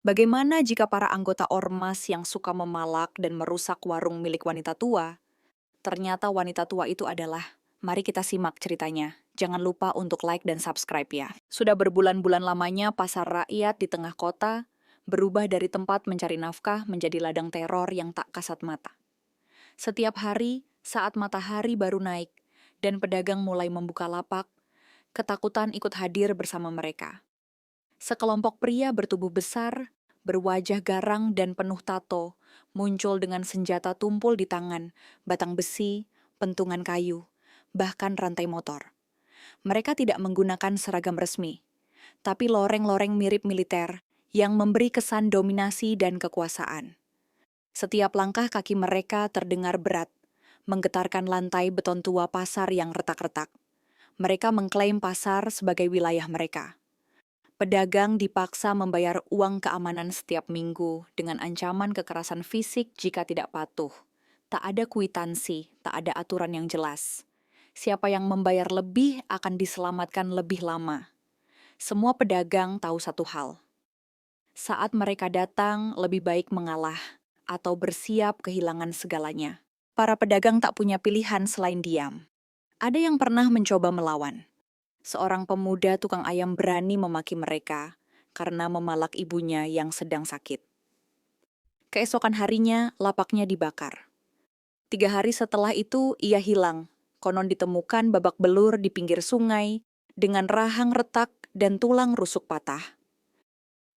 Bagaimana jika para anggota ormas yang suka memalak dan merusak warung milik wanita tua, ternyata wanita tua itu adalah? Mari kita simak ceritanya. Jangan lupa untuk like dan subscribe ya. Sudah berbulan-bulan lamanya pasar rakyat di tengah kota berubah dari tempat mencari nafkah menjadi ladang teror yang tak kasat mata. Setiap hari, saat matahari baru naik dan pedagang mulai membuka lapak, ketakutan ikut hadir bersama mereka. Sekelompok pria bertubuh besar, berwajah garang dan penuh tato, muncul dengan senjata tumpul di tangan, batang besi, pentungan kayu, bahkan rantai motor. Mereka tidak menggunakan seragam resmi, tapi loreng-loreng mirip militer yang memberi kesan dominasi dan kekuasaan. Setiap langkah kaki mereka terdengar berat, menggetarkan lantai beton tua pasar yang retak-retak. Mereka mengklaim pasar sebagai wilayah mereka. Pedagang dipaksa membayar uang keamanan setiap minggu dengan ancaman kekerasan fisik jika tidak patuh. Tak ada kwitansi, tak ada aturan yang jelas. Siapa yang membayar lebih akan diselamatkan lebih lama. Semua pedagang tahu satu hal. Saat mereka datang, lebih baik mengalah atau bersiap kehilangan segalanya. Para pedagang tak punya pilihan selain diam. Ada yang pernah mencoba melawan. Seorang pemuda tukang ayam berani memaki mereka karena memalak ibunya yang sedang sakit. Keesokan harinya, lapaknya dibakar. 3 hari setelah itu, ia hilang. Konon ditemukan babak belur di pinggir sungai dengan rahang retak dan tulang rusuk patah.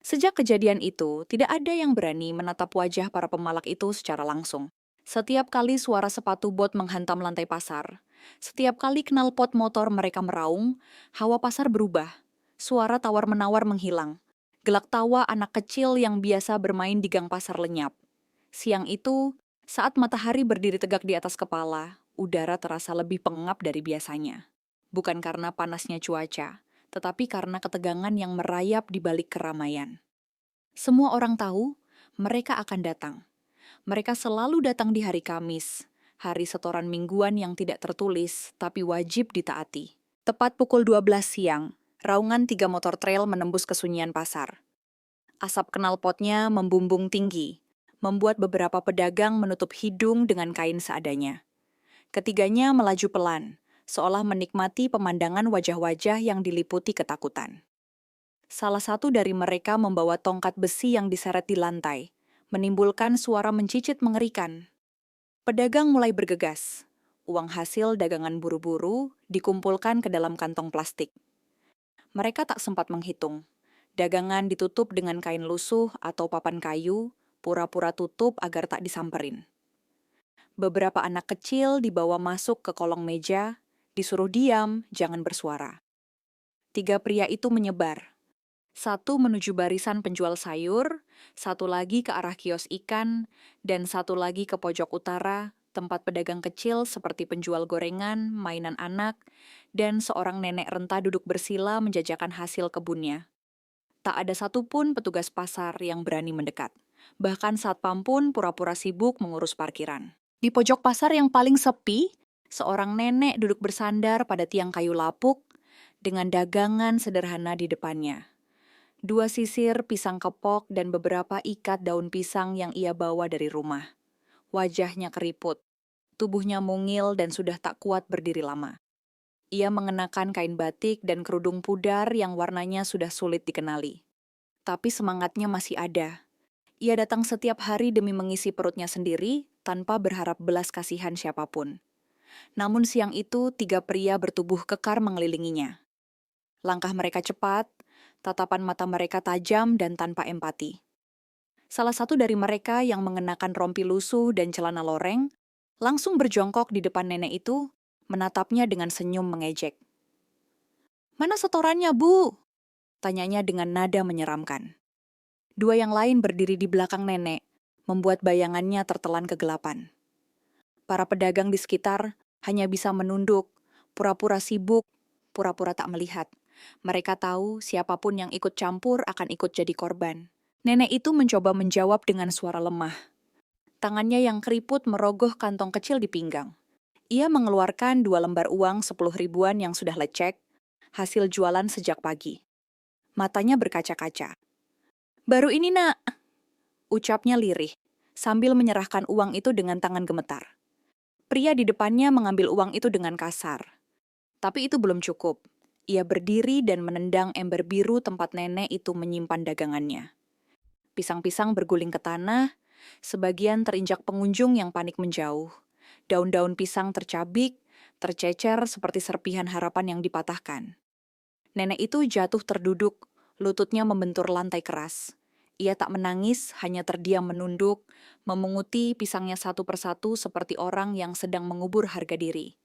Sejak kejadian itu, tidak ada yang berani menatap wajah para pemalak itu secara langsung. Setiap kali suara sepatu bot menghantam lantai pasar, setiap kali knalpot motor mereka meraung, hawa pasar berubah. Suara tawar-menawar menghilang. Gelak tawa anak kecil yang biasa bermain di gang pasar lenyap. Siang itu, saat matahari berdiri tegak di atas kepala, udara terasa lebih pengap dari biasanya. Bukan karena panasnya cuaca, tetapi karena ketegangan yang merayap di balik keramaian. Semua orang tahu mereka akan datang. Mereka selalu datang di hari Kamis, hari setoran mingguan yang tidak tertulis, tapi wajib ditaati. Tepat pukul 12 siang, raungan 3 motor trail menembus kesunyian pasar. Asap knalpotnya membumbung tinggi, membuat beberapa pedagang menutup hidung dengan kain seadanya. Ketiganya melaju pelan, seolah menikmati pemandangan wajah-wajah yang diliputi ketakutan. Salah satu dari mereka membawa tongkat besi yang diseret di lantai, menimbulkan suara mencicit mengerikan. Pedagang mulai bergegas. Uang hasil dagangan buru-buru dikumpulkan ke dalam kantong plastik. Mereka tak sempat menghitung. Dagangan ditutup dengan kain lusuh atau papan kayu, pura-pura tutup agar tak disamperin. Beberapa anak kecil dibawa masuk ke kolong meja, disuruh diam, jangan bersuara. 3 pria itu menyebar. Satu menuju barisan penjual sayur, satu lagi ke arah kios ikan, dan satu lagi ke pojok utara, tempat pedagang kecil seperti penjual gorengan, mainan anak, dan seorang nenek renta duduk bersila menjajakan hasil kebunnya. Tak ada satupun petugas pasar yang berani mendekat. Bahkan satpam pun pura-pura sibuk mengurus parkiran. Di pojok pasar yang paling sepi, seorang nenek duduk bersandar pada tiang kayu lapuk dengan dagangan sederhana di depannya. 2 sisir pisang kepok dan beberapa ikat daun pisang yang ia bawa dari rumah. Wajahnya keriput, tubuhnya mungil dan sudah tak kuat berdiri lama. Ia mengenakan kain batik dan kerudung pudar yang warnanya sudah sulit dikenali. Tapi semangatnya masih ada. Ia datang setiap hari demi mengisi perutnya sendiri tanpa berharap belas kasihan siapapun. Namun siang itu 3 pria bertubuh kekar mengelilinginya. Langkah mereka cepat, tatapan mata mereka tajam dan tanpa empati. Salah satu dari mereka yang mengenakan rompi lusuh dan celana loreng, langsung berjongkok di depan nenek itu, menatapnya dengan senyum mengejek. "Mana setorannya, Bu?" tanyanya dengan nada menyeramkan. 2 yang lain berdiri di belakang nenek, membuat bayangannya tertelan kegelapan. Para pedagang di sekitar hanya bisa menunduk, pura-pura sibuk, pura-pura tak melihat. Mereka tahu siapapun yang ikut campur akan ikut jadi korban. Nenek itu mencoba menjawab dengan suara lemah. Tangannya yang keriput merogoh kantong kecil di pinggang. Ia mengeluarkan 2 lembar uang 10 ribuan yang sudah lecek, hasil jualan sejak pagi. Matanya berkaca-kaca. Baru ini, Nak, ucapnya lirih, sambil menyerahkan uang itu dengan tangan gemetar. Pria di depannya mengambil uang itu dengan kasar. Tapi itu belum cukup. Ia berdiri dan menendang ember biru tempat nenek itu menyimpan dagangannya. Pisang-pisang berguling ke tanah, sebagian terinjak pengunjung yang panik menjauh. Daun-daun pisang tercabik, tercecer seperti serpihan harapan yang dipatahkan. Nenek itu jatuh terduduk, lututnya membentur lantai keras. Ia tak menangis, hanya terdiam menunduk, memunguti pisangnya satu persatu seperti orang yang sedang mengubur harga diri.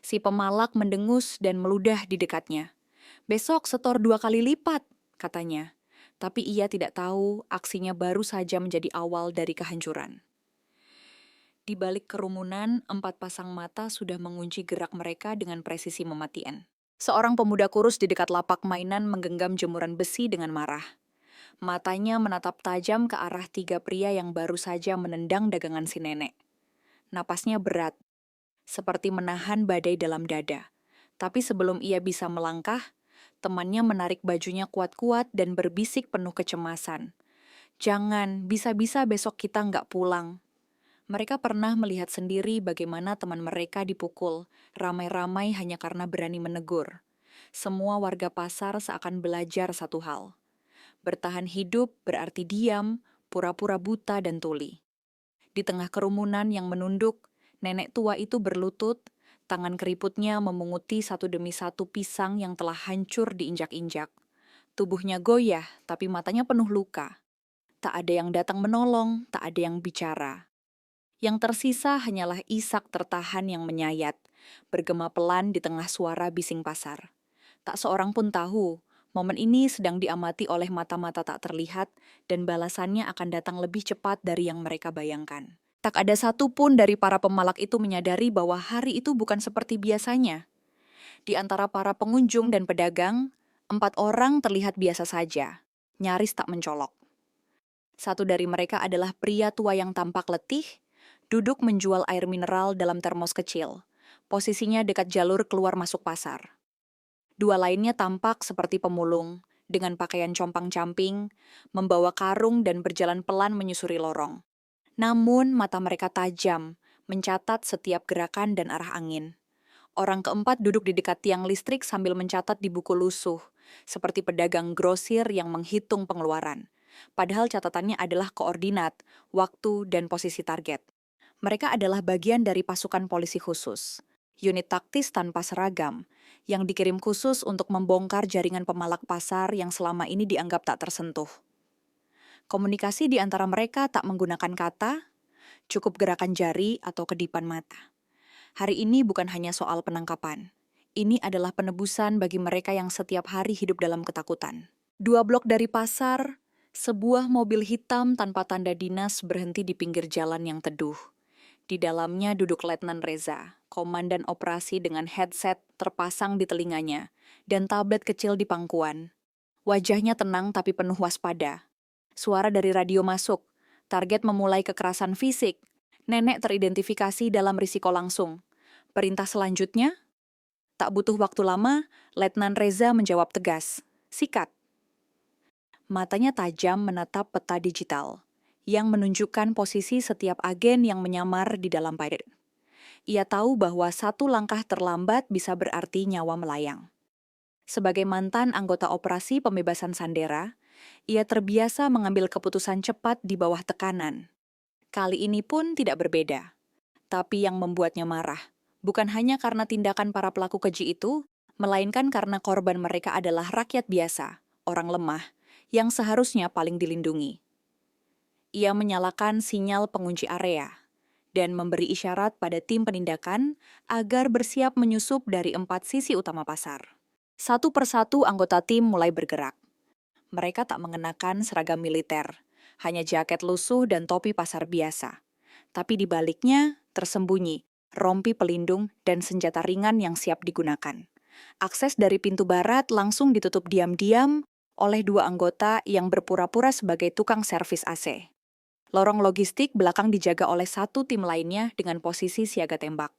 Si pemalak mendengus dan meludah di dekatnya. "Besok setor 2 kali lipat," katanya. Tapi ia tidak tahu aksinya baru saja menjadi awal dari kehancuran. Di balik kerumunan, 4 pasang mata sudah mengunci gerak mereka dengan presisi mematikan. Seorang pemuda kurus di dekat lapak mainan menggenggam jemuran besi dengan marah. Matanya menatap tajam ke arah 3 pria yang baru saja menendang dagangan si nenek. Napasnya berat, seperti menahan badai dalam dada. Tapi sebelum ia bisa melangkah, temannya menarik bajunya kuat-kuat dan berbisik penuh kecemasan. "Jangan, bisa-bisa besok kita nggak pulang." Mereka pernah melihat sendiri bagaimana teman mereka dipukul, ramai-ramai hanya karena berani menegur. Semua warga pasar seakan belajar satu hal. Bertahan hidup berarti diam, pura-pura buta dan tuli. Di tengah kerumunan yang menunduk, nenek tua itu berlutut, tangan keriputnya memunguti satu demi satu pisang yang telah hancur diinjak-injak. Tubuhnya goyah, tapi matanya penuh luka. Tak ada yang datang menolong, tak ada yang bicara. Yang tersisa hanyalah isak tertahan yang menyayat, bergema pelan di tengah suara bising pasar. Tak seorang pun tahu, momen ini sedang diamati oleh mata-mata tak terlihat dan balasannya akan datang lebih cepat dari yang mereka bayangkan. Tak ada satupun dari para pemalak itu menyadari bahwa hari itu bukan seperti biasanya. Di antara para pengunjung dan pedagang, 4 orang terlihat biasa saja, nyaris tak mencolok. Satu dari mereka adalah pria tua yang tampak letih, duduk menjual air mineral dalam termos kecil. Posisinya dekat jalur keluar masuk pasar. 2 lainnya tampak seperti pemulung, dengan pakaian compang-camping, membawa karung dan berjalan pelan menyusuri lorong. Namun mata mereka tajam, mencatat setiap gerakan dan arah angin. Orang keempat duduk di dekat tiang listrik sambil mencatat di buku lusuh, seperti pedagang grosir yang menghitung pengeluaran. Padahal catatannya adalah koordinat, waktu, dan posisi target. Mereka adalah bagian dari pasukan polisi khusus, unit taktis tanpa seragam, yang dikirim khusus untuk membongkar jaringan pemalak pasar yang selama ini dianggap tak tersentuh. Komunikasi di antara mereka tak menggunakan kata, cukup gerakan jari atau kedipan mata. Hari ini bukan hanya soal penangkapan. Ini adalah penebusan bagi mereka yang setiap hari hidup dalam ketakutan. 2 blok dari pasar, sebuah mobil hitam tanpa tanda dinas berhenti di pinggir jalan yang teduh. Di dalamnya duduk Letnan Reza, komandan operasi dengan headset terpasang di telinganya, dan tablet kecil di pangkuan. Wajahnya tenang tapi penuh waspada. Suara dari radio masuk, target memulai kekerasan fisik. Nenek teridentifikasi dalam risiko langsung. Perintah selanjutnya? Tak butuh waktu lama, Letnan Reza menjawab tegas. "Sikat." Matanya tajam menatap peta digital, yang menunjukkan posisi setiap agen yang menyamar di dalam padet. Ia tahu bahwa satu langkah terlambat bisa berarti nyawa melayang. Sebagai mantan anggota operasi pembebasan Sandera, ia terbiasa mengambil keputusan cepat di bawah tekanan. Kali ini pun tidak berbeda. Tapi yang membuatnya marah, bukan hanya karena tindakan para pelaku keji itu, melainkan karena korban mereka adalah rakyat biasa, orang lemah, yang seharusnya paling dilindungi. Ia menyalakan sinyal pengunci area dan memberi isyarat pada tim penindakan agar bersiap menyusup dari 4 sisi utama pasar. Satu persatu anggota tim mulai bergerak. Mereka tak mengenakan seragam militer, hanya jaket lusuh dan topi pasar biasa. Tapi di baliknya tersembunyi rompi pelindung dan senjata ringan yang siap digunakan. Akses dari pintu barat langsung ditutup diam-diam oleh 2 anggota yang berpura-pura sebagai tukang servis AC. Lorong logistik belakang dijaga oleh satu tim lainnya dengan posisi siaga tembak.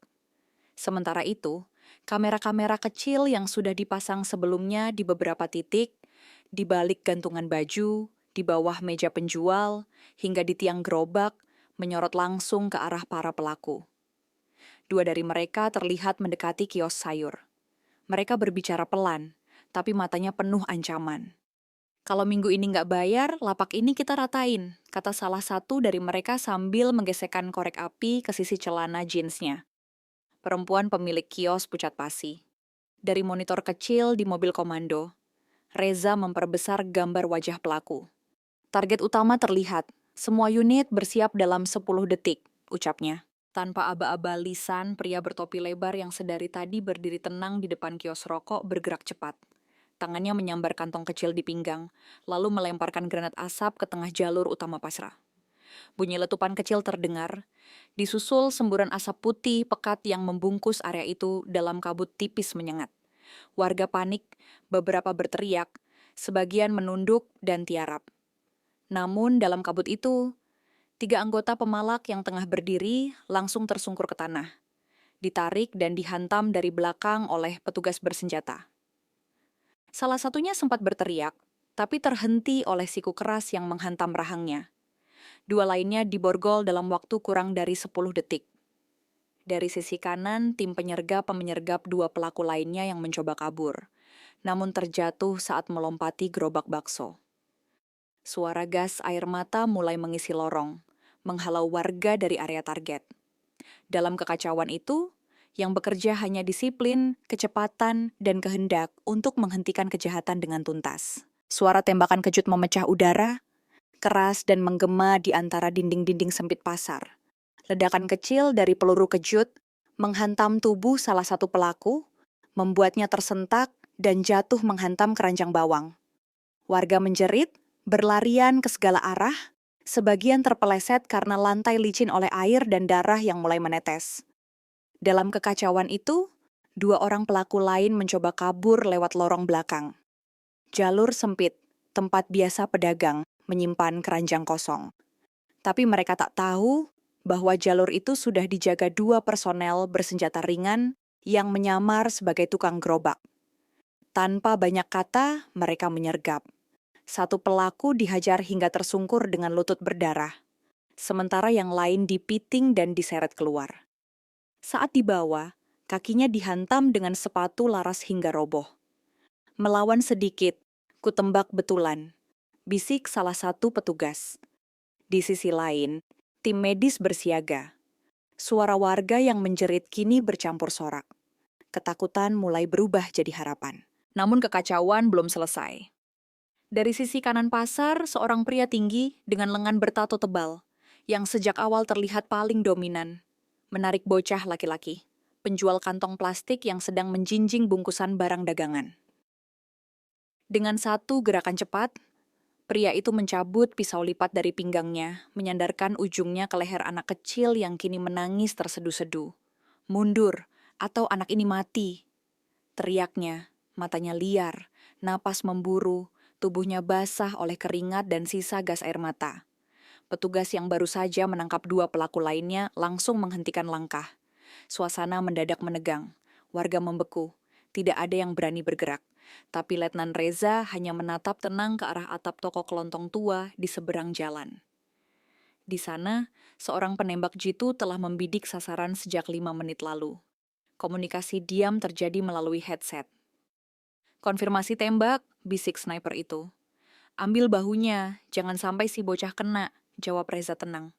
Sementara itu, kamera-kamera kecil yang sudah dipasang sebelumnya di beberapa titik, di balik gantungan baju, di bawah meja penjual, hingga di tiang gerobak, menyorot langsung ke arah para pelaku. Dua dari mereka terlihat mendekati kios sayur. Mereka berbicara pelan, tapi matanya penuh ancaman. Kalau minggu ini nggak bayar, lapak ini kita ratain, kata salah satu dari mereka sambil menggesekkan korek api ke sisi celana jeansnya. Perempuan pemilik kios pucat pasi. Dari monitor kecil di mobil komando, Reza memperbesar gambar wajah pelaku. Target utama terlihat, semua unit bersiap dalam 10 detik, ucapnya. Tanpa aba-aba lisan, pria bertopi lebar yang sedari tadi berdiri tenang di depan kios rokok bergerak cepat. Tangannya menyambar kantong kecil di pinggang, lalu melemparkan granat asap ke tengah jalur utama pasrah. Bunyi letupan kecil terdengar, disusul semburan asap putih pekat yang membungkus area itu dalam kabut tipis menyengat. Warga panik, beberapa berteriak, sebagian menunduk dan tiarap. Namun dalam kabut itu, 3 anggota pemalak yang tengah berdiri langsung tersungkur ke tanah, ditarik dan dihantam dari belakang oleh petugas bersenjata. Salah satunya sempat berteriak, tapi terhenti oleh siku keras yang menghantam rahangnya. Dua lainnya diborgol dalam waktu kurang dari 10 detik. Dari sisi kanan, tim penyergap 2 pelaku lainnya yang mencoba kabur, namun terjatuh saat melompati gerobak bakso. Suara gas air mata mulai mengisi lorong, menghalau warga dari area target. Dalam kekacauan itu, yang bekerja hanya disiplin, kecepatan, dan kehendak untuk menghentikan kejahatan dengan tuntas. Suara tembakan kejut memecah udara, keras dan menggema di antara dinding-dinding sempit pasar. Ledakan kecil dari peluru kejut menghantam tubuh salah satu pelaku, membuatnya tersentak dan jatuh menghantam keranjang bawang. Warga menjerit, berlarian ke segala arah, sebagian terpeleset karena lantai licin oleh air dan darah yang mulai menetes. Dalam kekacauan itu, 2 orang pelaku lain mencoba kabur lewat lorong belakang. Jalur sempit, tempat biasa pedagang menyimpan keranjang kosong. Tapi mereka tak tahu bahwa jalur itu sudah dijaga 2 personel bersenjata ringan yang menyamar sebagai tukang gerobak. Tanpa banyak kata, mereka menyergap. Satu pelaku dihajar hingga tersungkur dengan lutut berdarah, sementara yang lain dipiting dan diseret keluar. Saat dibawa, kakinya dihantam dengan sepatu laras hingga roboh. Melawan sedikit, kutembak betulan, bisik salah satu petugas. Di sisi lain, tim medis bersiaga. Suara warga yang menjerit kini bercampur sorak. Ketakutan mulai berubah jadi harapan. Namun kekacauan belum selesai. Dari sisi kanan pasar, seorang pria tinggi dengan lengan bertato tebal, yang sejak awal terlihat paling dominan, menarik bocah laki-laki, penjual kantong plastik yang sedang menjinjing bungkusan barang dagangan. Dengan satu gerakan cepat, pria itu mencabut pisau lipat dari pinggangnya, menyandarkan ujungnya ke leher anak kecil yang kini menangis tersedu-sedu. Mundur, atau anak ini mati. Teriaknya, matanya liar, napas memburu, tubuhnya basah oleh keringat dan sisa gas air mata. Petugas yang baru saja menangkap 2 pelaku lainnya langsung menghentikan langkah. Suasana mendadak menegang, warga membeku, tidak ada yang berani bergerak. Tapi Letnan Reza hanya menatap tenang ke arah atap toko kelontong tua di seberang jalan. Di sana, seorang penembak jitu telah membidik sasaran sejak 5 menit lalu. Komunikasi diam terjadi melalui headset. Konfirmasi tembak, bisik sniper itu. Ambil bahunya, jangan sampai si bocah kena, jawab Reza tenang.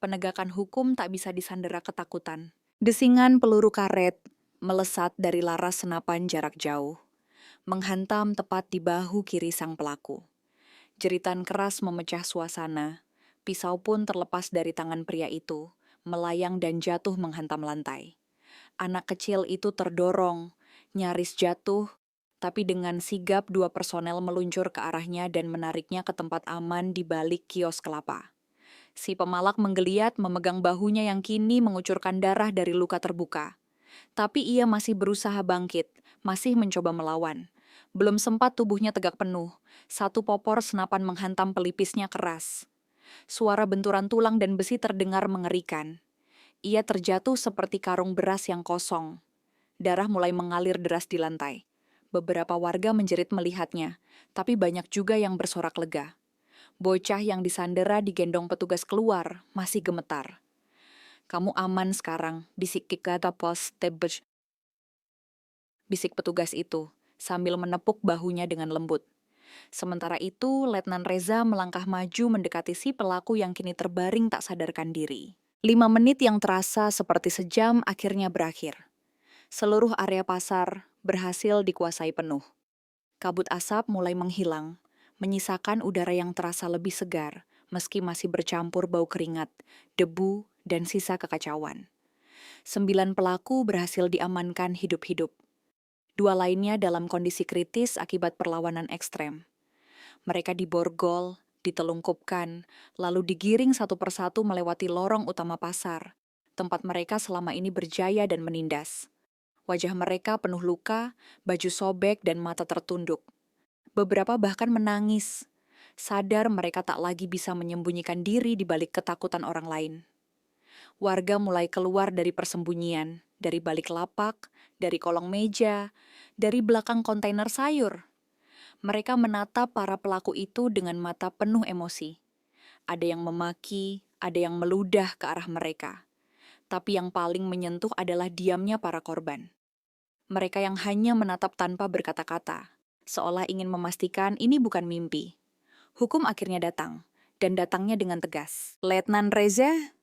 Penegakan hukum tak bisa disandera ketakutan. Desingan peluru karet melesat dari laras senapan jarak jauh, menghantam tepat di bahu kiri sang pelaku. Jeritan keras memecah suasana, pisau pun terlepas dari tangan pria itu, melayang dan jatuh menghantam lantai. Anak kecil itu terdorong, nyaris jatuh, tapi dengan sigap 2 personel meluncur ke arahnya dan menariknya ke tempat aman di balik kios kelapa. Si pemalak menggeliat memegang bahunya yang kini mengucurkan darah dari luka terbuka. Tapi ia masih berusaha bangkit, masih mencoba melawan. Belum sempat tubuhnya tegak penuh, satu popor senapan menghantam pelipisnya keras. Suara benturan tulang dan besi terdengar mengerikan. Ia terjatuh seperti karung beras yang kosong. Darah mulai mengalir deras di lantai. Beberapa warga menjerit melihatnya, tapi banyak juga yang bersorak lega. Bocah yang disandera digendong petugas keluar, masih gemetar. "Kamu aman sekarang," bisik kata pos tebej. Bisik petugas itu, sambil menepuk bahunya dengan lembut. Sementara itu, Letnan Reza melangkah maju mendekati si pelaku yang kini terbaring tak sadarkan diri. 5 menit yang terasa seperti sejam akhirnya berakhir. Seluruh area pasar berhasil dikuasai penuh. Kabut asap mulai menghilang, menyisakan udara yang terasa lebih segar, meski masih bercampur bau keringat, debu, dan sisa kekacauan. 9 pelaku berhasil diamankan hidup-hidup. 2 lainnya dalam kondisi kritis akibat perlawanan ekstrem. Mereka diborgol, ditelungkupkan, lalu digiring satu persatu melewati lorong utama pasar, tempat mereka selama ini berjaya dan menindas. Wajah mereka penuh luka, baju sobek, dan mata tertunduk. Beberapa bahkan menangis, sadar mereka tak lagi bisa menyembunyikan diri di balik ketakutan orang lain. Warga mulai keluar dari persembunyian, dari balik lapak, dari kolong meja, dari belakang kontainer sayur. Mereka menatap para pelaku itu dengan mata penuh emosi. Ada yang memaki, ada yang meludah ke arah mereka. Tapi yang paling menyentuh adalah diamnya para korban. Mereka yang hanya menatap tanpa berkata-kata, seolah ingin memastikan ini bukan mimpi. Hukum akhirnya datang, dan datangnya dengan tegas. "Letnan Reza?"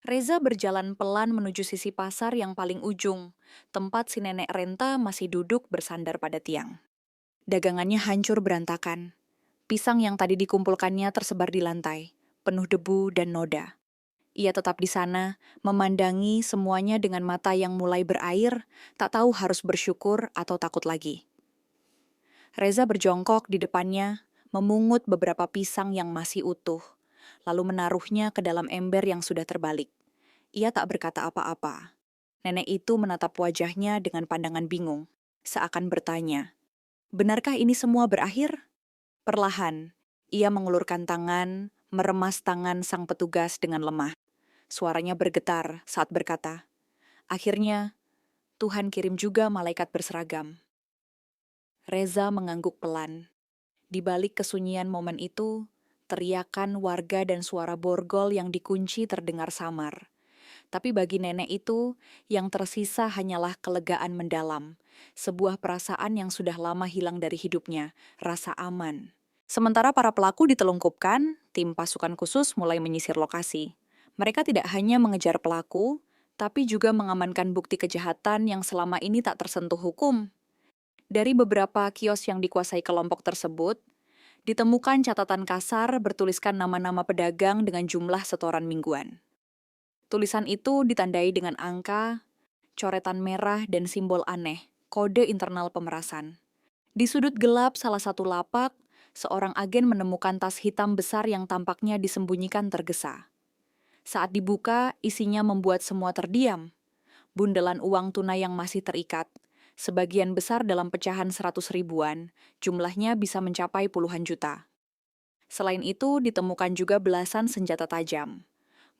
Reza berjalan pelan menuju sisi pasar yang paling ujung, tempat si nenek renta masih duduk bersandar pada tiang. Dagangannya hancur berantakan. Pisang yang tadi dikumpulkannya tersebar di lantai, penuh debu dan noda. Ia tetap di sana, memandangi semuanya dengan mata yang mulai berair, tak tahu harus bersyukur atau takut lagi. Reza berjongkok di depannya, memungut beberapa pisang yang masih utuh, lalu menaruhnya ke dalam ember yang sudah terbalik. Ia tak berkata apa-apa. Nenek itu menatap wajahnya dengan pandangan bingung, seakan bertanya, "Benarkah ini semua berakhir?" Perlahan, ia mengulurkan tangan, meremas tangan sang petugas dengan lemah. Suaranya bergetar saat berkata, "Akhirnya, Tuhan kirim juga malaikat berseragam." Reza mengangguk pelan. Di balik kesunyian momen itu, teriakan warga dan suara borgol yang dikunci terdengar samar. Tapi bagi nenek itu, yang tersisa hanyalah kelegaan mendalam, sebuah perasaan yang sudah lama hilang dari hidupnya, rasa aman. Sementara para pelaku ditelungkupkan, tim pasukan khusus mulai menyisir lokasi. Mereka tidak hanya mengejar pelaku, tapi juga mengamankan bukti kejahatan yang selama ini tak tersentuh hukum. Dari beberapa kios yang dikuasai kelompok tersebut, ditemukan catatan kasar bertuliskan nama-nama pedagang dengan jumlah setoran mingguan. Tulisan itu ditandai dengan angka, coretan merah, dan simbol aneh, kode internal pemerasan. Di sudut gelap salah satu lapak, seorang agen menemukan tas hitam besar yang tampaknya disembunyikan tergesa. Saat dibuka, isinya membuat semua terdiam. Bundelan uang tunai yang masih terikat, sebagian besar dalam pecahan 100 ribuan, jumlahnya bisa mencapai puluhan juta. Selain itu, ditemukan juga belasan senjata tajam.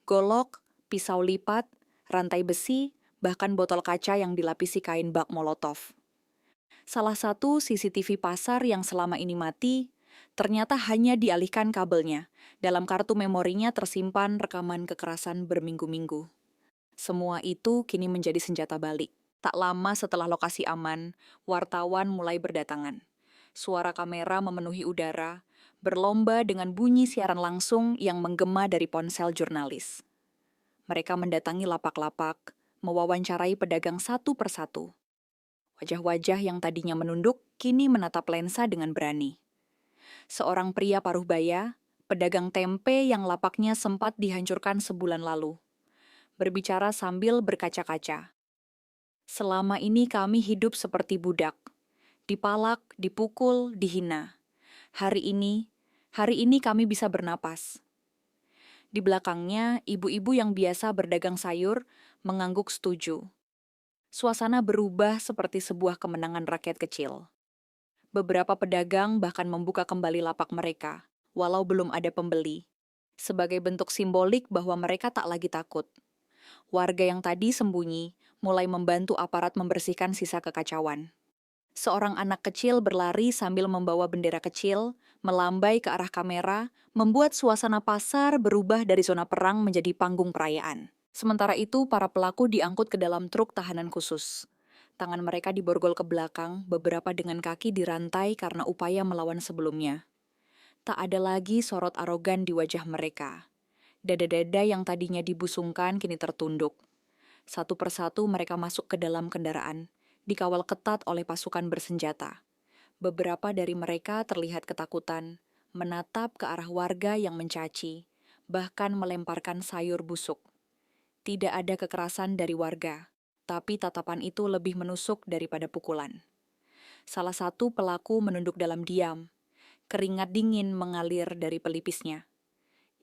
Golok, pisau lipat, rantai besi, bahkan botol kaca yang dilapisi kain bak molotov. Salah satu CCTV pasar yang selama ini mati, ternyata hanya dialihkan kabelnya. Dalam kartu memorinya tersimpan rekaman kekerasan berminggu-minggu. Semua itu kini menjadi senjata balik. Tak lama setelah lokasi aman, wartawan mulai berdatangan. Suara kamera memenuhi udara, berlomba dengan bunyi siaran langsung yang menggema dari ponsel jurnalis. Mereka mendatangi lapak-lapak, mewawancarai pedagang satu persatu. Wajah-wajah yang tadinya menunduk, kini menatap lensa dengan berani. Seorang pria paruh baya, pedagang tempe yang lapaknya sempat dihancurkan sebulan lalu, berbicara sambil berkaca-kaca. "Selama ini kami hidup seperti budak, dipalak, dipukul, dihina. Hari ini kami bisa bernapas." Di belakangnya, ibu-ibu yang biasa berdagang sayur mengangguk setuju. Suasana berubah seperti sebuah kemenangan rakyat kecil. Beberapa pedagang bahkan membuka kembali lapak mereka, walau belum ada pembeli, sebagai bentuk simbolik bahwa mereka tak lagi takut. Warga yang tadi sembunyi mulai membantu aparat membersihkan sisa kekacauan. Seorang anak kecil berlari sambil membawa bendera kecil, melambai ke arah kamera, membuat suasana pasar berubah dari zona perang menjadi panggung perayaan. Sementara itu, para pelaku diangkut ke dalam truk tahanan khusus. Tangan mereka diborgol ke belakang, beberapa dengan kaki dirantai karena upaya melawan sebelumnya. Tak ada lagi sorot arogan di wajah mereka. Dada-dada yang tadinya dibusungkan kini tertunduk. Satu persatu mereka masuk ke dalam kendaraan, dikawal ketat oleh pasukan bersenjata. Beberapa dari mereka terlihat ketakutan, menatap ke arah warga yang mencaci, bahkan melemparkan sayur busuk. Tidak ada kekerasan dari warga, tapi tatapan itu lebih menusuk daripada pukulan. Salah satu pelaku menunduk dalam diam. Keringat dingin mengalir dari pelipisnya.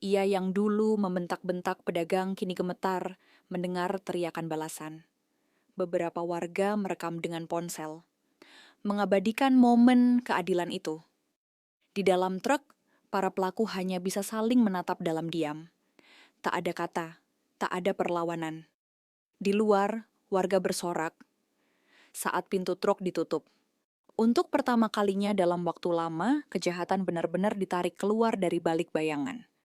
Ia yang dulu membentak-bentak pedagang kini gemetar mendengar teriakan balasan. Beberapa warga merekam dengan ponsel, mengabadikan momen keadilan itu. Di dalam truk, para pelaku hanya bisa saling menatap dalam diam. Tak ada kata, tak ada perlawanan. Di luar, warga bersorak saat pintu truk ditutup. Untuk pertama kalinya dalam waktu lama, kejahatan benar-benar ditarik keluar dari balik bayangan.